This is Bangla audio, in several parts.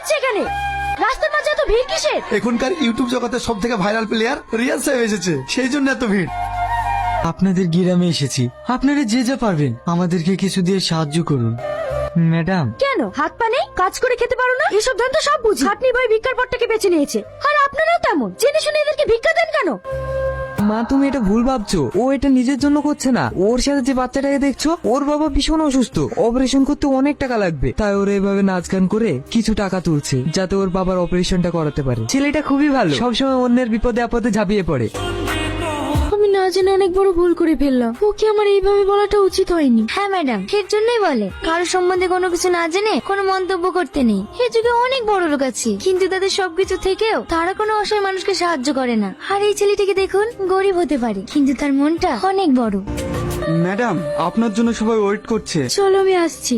হচ্ছে এখানে? রাস্তার মাঝে এত ভিড় কিসের? এখনকার ইউটিউব জগতে সব থেকে ভাইরাল প্লেয়ার রিয়াজ সাহেব এসেছে, সেই জন্য এত ভিড়। আপনাদের গ্রামে এসেছি, আপনারা যে যা পারবেন আমাদেরকে কিছু দিয়ে সাহায্য করুন। ম্যাডাম, কেন হাত পা নেই? কাজ করে খেতে পারো না? এসব ধান তো সব বুঝি। খাটনি ভাই ভিক্ষার পথটাকে বেছে নিয়েছে, আর আপনারাও তেমন জেনে শুনে এদেরকে ভিক্ষা দেন কেন? মা তুমি এটা ভুল ভাবছো, ও এটা নিজের জন্য করছে না। ওর সাথে যে বাচ্চাটাকে দেখছো, ওর বাবা ভীষণ অসুস্থ, অপারেশন করতে অনেক টাকা লাগবে, তাই ওরা এভাবে নাচ গান করে কিছু টাকা তুলছে যাতে ওর বাবার অপারেশনটা করাতে পারে। ছেলেটা খুবই ভালো, সবসময় অন্যের বিপদে আপদে ঝাঁপিয়ে পড়ে। আমি না জেনে অনেক বড় ভুল করে ফেললাম, ওকে আমার এইভাবে বলাটা উচিত হয়নি। হ্যাঁ ম্যাডাম, এর জন্যই বলে কারো সম্বন্ধে কোনো কিছু না জেনে কোনো মন্তব্য করতে নেই। এ যুগে অনেক বড় লোক আছে, কিন্তু তাদের সবকিছু থেকেও তারা কোনো অসহায় মানুষকে সাহায্য করে না। আর এই ছেলেটিকে দেখুন, গরিব হতে পারে কিন্তু তার মনটা অনেক বড়। ম্যাডাম আপনার জন্য সবাই ওয়েট করছে। চলো আমি আসছি।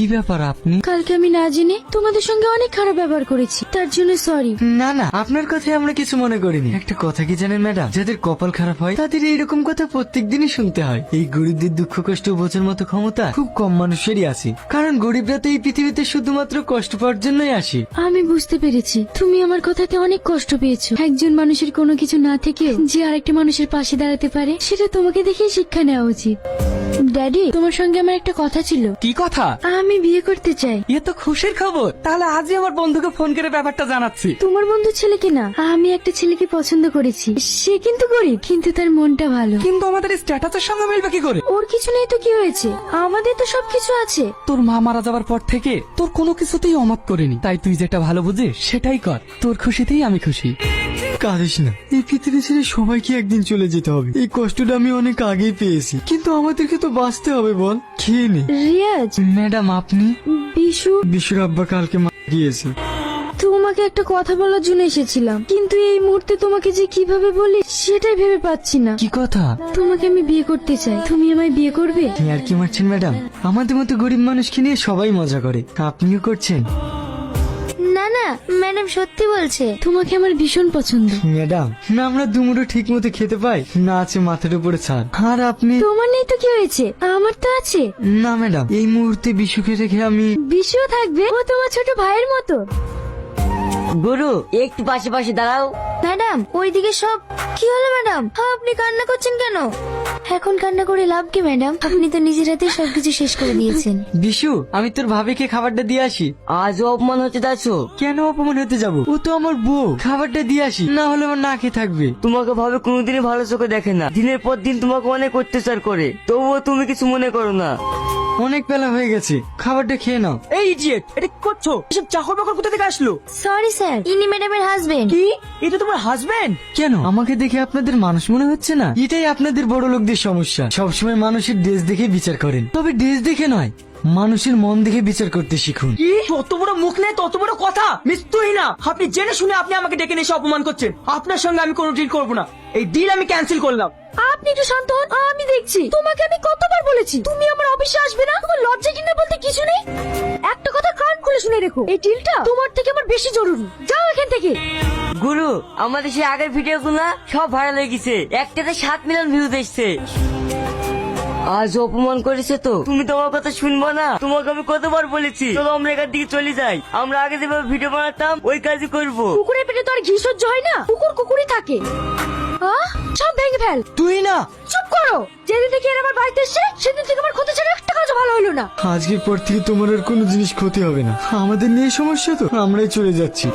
কি ব্যাপার আপনি? কালকে আমি না জেনে তোমাদের সঙ্গে অনেক খারাপ ব্যবহার করেছি, তার জন্য সরি। না না, আপনার কথায় আমরা কিছু মনে করিনি। একটা কথা কি জানেন ম্যাডাম, যাদের কপাল খারাপ হয় তাদের এইরকম কথা প্রত্যেক দিনই শুনতে হয়। এই গরিবদের দুঃখ কষ্ট বোঝার মতো ক্ষমতা খুব কম মানুষেরই আছে, কারণ গরিবরা তো এই পৃথিবীতে শুধুমাত্র কষ্ট পাওয়ার জন্যই আসে। আমি বুঝতে পেরেছি তুমি আমার কথাতে অনেক কষ্ট পেয়েছো। একজন মানুষের কোনো কিছু না থেকেও যে আরেকটা মানুষের পাশে দাঁড়াতে পারে, সেটা তোমাকে দেখেই শিক্ষা নেওয়া উচিত। ড্যাডি, তোমার সঙ্গে আমার একটা কথা ছিল। কি কথা? আমি বিয়ে করতে চাই। এ তো খুশির খবর, তাহলে আজই আমার বন্ধুকে ফোন করে ব্যাপারটা জানাচ্ছি। তোমার বন্ধু ছেলেকে না, আমি একটা ছেলেকে পছন্দ করেছি। সে কিন্তু গরিব, কিন্তু তার মনটা ভালো। কিন্তু আমাদের স্ট্যাটাসের সঙ্গে মিলবে কি করে? ওর কিছু নেই তো কি হয়েছে, আমাদের তো সবকিছু আছে। তোর মা মারা যাওয়ার পর থেকে তোর কোনো কিছুতেই অমত করিনি, তাই তুই যেটা ভালো বুঝিস সেটাই কর। তোর খুশিতেই আমি খুশি। কাঁদিস না, এই পৃথিবী ছেড়ে সবাইকে একদিন চলে যেতে হবে। এই কষ্টটা আমি অনেক আগেই পেয়েছি, কিন্তু আমাদেরকে তো বাঁচতে হবে। বল, খেয়ে নে। রিয়াজ, ম্যাডাম আপনি? বিশুর আব্বা কালকে মারা গিয়েছে। তোমাকে একটা কথা বলার জন্য এসেছিলাম, কিন্তু এই মুহূর্তে তোমাকে যে কিভাবে বলি সেটাই ভেবে পাচ্ছি না। কি কথা? তোমাকে আমি বিয়ে করতে চাই, তুমি আমায় বিয়ে করবে? আর কি মারছেন ম্যাডাম? আমাদের মতো গরিব মানুষকে নিয়ে সবাই মজা করে, আপনিও করছেন? না না ম্যাডাম সত্যি বলছে। তোমাকে আমার ভীষণ পছন্দ। ম্যাডাম, না আমরা দুমুঠো ঠিক মতো খেতে পাই, না আছে মাথার উপরে ছাদ। আর আপনি? তোমার নেই তো কি হয়েছে, আমার তো আছে। না ম্যাডাম, এই মুহূর্তে বিশুকে রেখে আমি। বিশুও থাকবে, ও তোমার ছোট ভাইয়ের মতো। গুরু একটু পাশে পাশে দাঁড়াও। ম্যাডাম ওইদিকে সব কি হলো ম্যাডাম? আপনি কান্না করছেন কেন? এখন কান্না করে লাভ কি ম্যাডাম? আপনি তো নিজের হাতে সবকিছু শেষ করে দিয়েছেন। বিশু, আমি তোর ভাবিকে খাবারটা দিয়ে আসি। আজও অপমান হতে যাচ্ছ? কেন অপমান হতে যাবো? ও তো আমার বউ। খাবারটা দিয়ে আসি, না হলে আমার না খেয়ে থাকবে। তোমাকে ভাবে কোনোদিনই ভালো চোখে দেখে না, দিনের পর দিন তোমাকে অনেক অত্যাচার করে, তবুও তুমি কিছু মনে করো না। অনেক বেলা হয়ে গেছে, খাবারটা খেয়ে নাও। এই ইডিয়েট, এটা কি করছো? এসব চাকর বাকর কোথা থেকে আসলো? সরি স্যার, ইনি ম্যাডামের হাজবেন্ড। কি? এটা তোমার হাজবেন্ড? কেন আমাকে দেখে আপনাদের মানুষ মনে হচ্ছে না? এটাই আপনাদের বড় লোকদের সমস্যা, সবসময় মানুষের ড্রেস দেখে বিচার করেন। তবে ড্রেস দেখে নয়, মানুষের মন দেখে বিচার করতে শিখুন। কি? যত বড় মুখ নেই তত বড় কথা। মিস তুহিনা, আপনি জেনে শুনে আপনি আমাকে ডেকে নিয়ে এসে অপমান করছেন। আপনার সঙ্গে আমি কোনো ডিল করবো না, এই ডিল আমি ক্যান্সেল করলাম। আপনি একটু শান্ত হন, আমি দেখছি। তোমাকে আমি কতবার বলেছি তুমি আমার অফিসে আসবে না? তোমার লজ্জা কিনা বলতে কিছু নেই? একটা কথা কান খুলে শুনে রেখো, এই ডিলটা তোমার থেকে আমার বেশি জরুরি। যাও এখান থেকে। গুরু, আমাদের সেই আগের ভিডিও গুলো সব ভাইরাল হয়ে গেছে, একটাতে 7 মিলিয়ন ভিউজ এসছে। আজ অপমান করেছে তো তুমি তোমার কথা শুনবো না? তোমাকে আমি কতবার বলেছি চলো আমরা এখান থেকে চলে যাই। আমরা আগে যেভাবে ভিডিও বানাতাম ওই কাজই করবো। কুকুরের পেটে তো আর ঘি সহ্য হয় না, কুকুর কুকুরই থাকে। সব ভেঙে ফেল। তুই না চুপ করো। যেদিন থেকে এর আমার বাড়িতে এসছে সেদিন থেকে আমার ক্ষতি ছাড়া একটা কাজও ভালো হলো না। আজকের পর থেকে তোমার আর কোনো জিনিস ক্ষতি হবে না। আমাদের নিয়ে সমস্যা তো আমরাই চলে যাচ্ছি।